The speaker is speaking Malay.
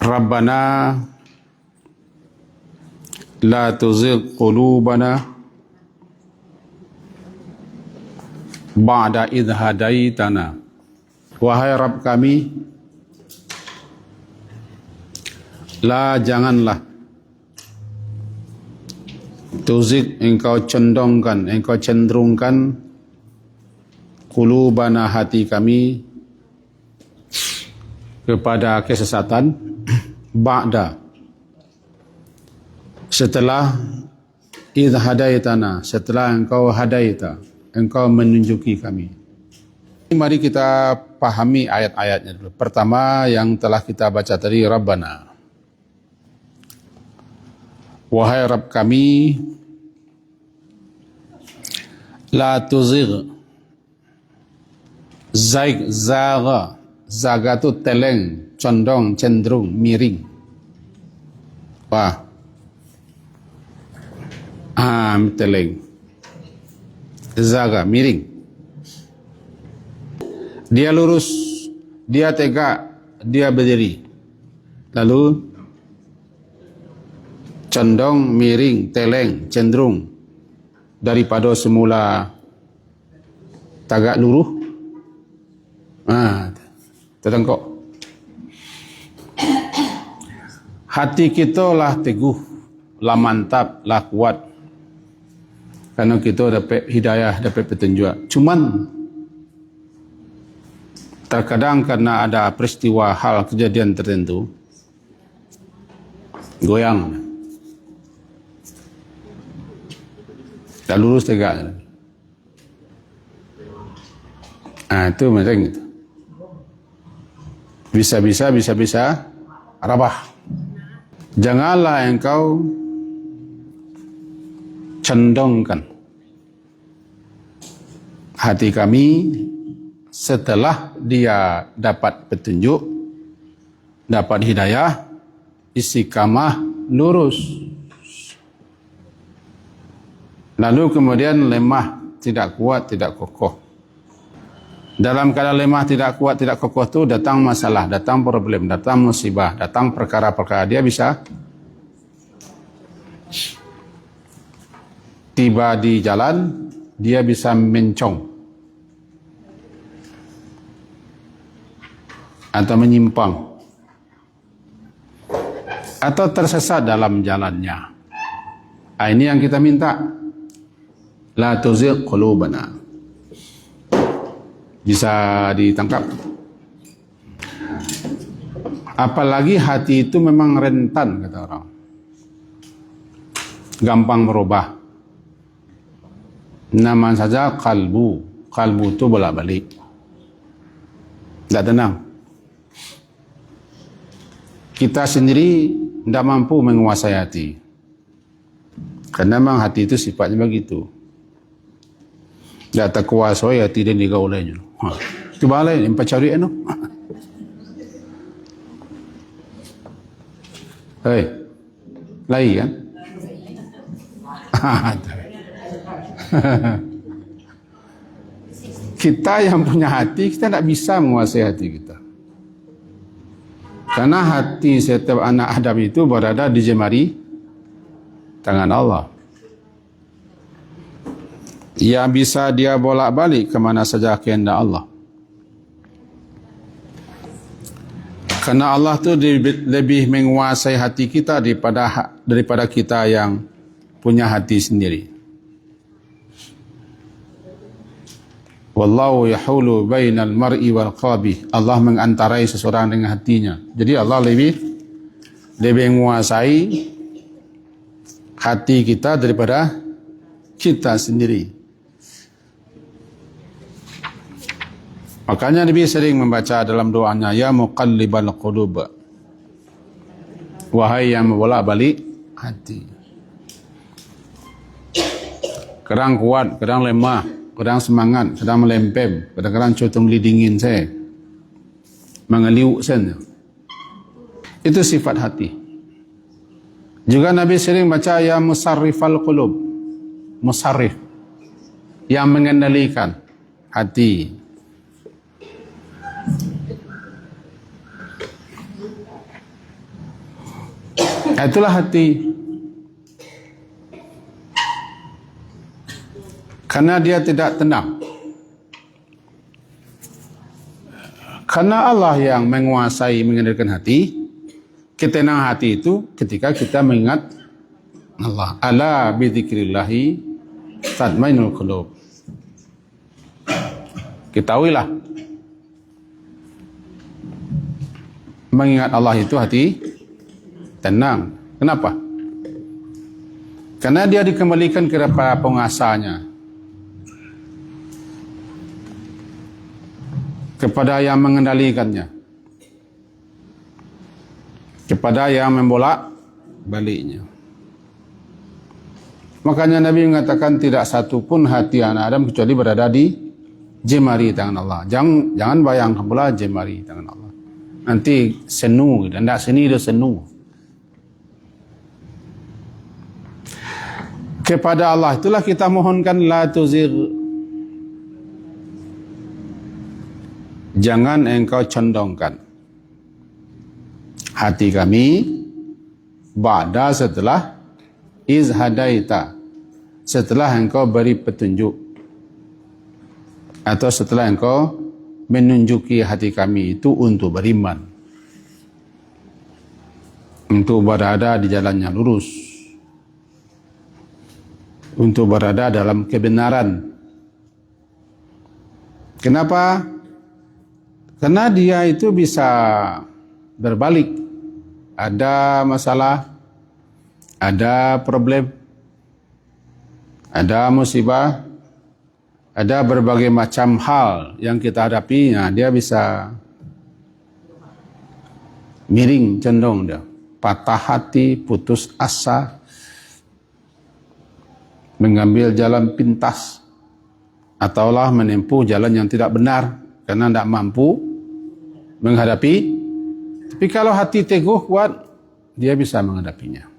Rabbana la tuzigh qulubana ba'da idh hadaitana. Wahai Rabb kami, la janganlah tuzigh engkau condongkan, engkau cenderungkan qulubana hati kami kepada kesesatan ba'da setelah idh hadaitana, setelah engkau hadaita, engkau menunjuki kami. Mari kita pahami ayat-ayatnya dulu. Pertama yang telah kita baca tadi, Rabbana. Wahai Rabb kami, la tuzigh. Zaig, zaga. Zaga tu teleng, condong, cenderung, miring. Wah. Teleng. Zaga, miring. Dia lurus, dia tegak, dia berdiri. Lalu condong, miring, teleng, cenderung daripada semula tagak lurus. Tertengkok. Hati kita lah teguh, lah mantap, lah kuat. Karena kita dapat hidayah, dapat petunjuk. Cuman terkadang karena ada peristiwa hal kejadian tertentu, goyang. Tak lurus tegak. Itu macam itu. Bisa-bisa rabah. Janganlah engkau condongkan hati kami setelah dia dapat petunjuk, dapat hidayah, istiqamah, lurus. Lalu kemudian lemah, tidak kuat, tidak kokoh. Dalam keadaan lemah, tidak kuat, tidak kokoh itu datang masalah, datang problem, datang musibah, datang perkara-perkara. Dia bisa tiba di jalan, dia bisa mencong atau menyimpang atau tersesat dalam jalannya. Ini yang kita minta. La tuzigh qulubana. Bisa ditangkap. Apalagi hati itu memang rentan, kata orang. Gampang berubah. Nama saja kalbu. Kalbu itu bolak-balik. Tidak tenang. Kita sendiri tidak mampu menguasai hati. Karena memang hati itu sifatnya begitu. Tidak terkuasai hati dan digaulannya. Itu balai, yang pacari itu. Hei, lagi kan? Kita yang punya hati, kita tidak bisa menguasai hati kita. Karena hati setiap anak Adam itu berada di jemari tangan Allah. Yang bisa dia bolak-balik kemana saja kehendak Allah. Karena Allah tu lebih menguasai hati kita daripada kita yang punya hati sendiri. Wallahu yahulu bainal mar'i wal qalbi. Allah mengantarai seseorang dengan hatinya. Jadi Allah lebih menguasai hati kita daripada kita sendiri. Makanya Nabi sering membaca dalam doanya, ya muqallibal qulub. Wahai yang membolak-balik hati. Kadang kuat, kadang lemah, kadang semangat, kadang melempem, kadang-kadang cotong lidingin saya. Mengeliuk saya. Itu sifat hati. Juga Nabi sering baca ya musarrifal qulub. Musarrif. Yang mengendalikan hati. Itulah hati. Karena dia tidak tenang. Karena Allah yang menguasai, mengendalikan hati. Ketenangan hati itu ketika kita mengingat Allah. Ala bidzikrillahi tatmainul qulub. Ketahuilah, mengingat Allah itu hati tenang. Kenapa? Karena dia dikembalikan kepada penguasanya, kepada yang mengendalikannya, kepada yang membolak baliknya. Makanya Nabi mengatakan tidak satu pun hati anak Adam kecuali berada di jemari tangan Allah. Jangan bayangkan pula jemari tangan Allah. Nanti senu, dan tidak seni dia senu. Kepada Allah itulah kita mohonkan la tuzigh. Jangan engkau condongkan hati kami ba'da setelah iz hadaita, setelah engkau beri petunjuk, atau setelah engkau menunjuki hati kami itu untuk beriman, untuk berada di jalan yang lurus, untuk berada dalam kebenaran. Kenapa? Karena dia itu bisa berbalik. Ada masalah, ada problem, ada musibah, ada berbagai macam hal yang kita hadapi. Nah, dia bisa miring, condong dia, patah hati, putus asa, mengambil jalan pintas, ataulah menempuh jalan yang tidak benar karena tidak mampu menghadapi. Tapi kalau hati teguh kuat, dia bisa menghadapinya.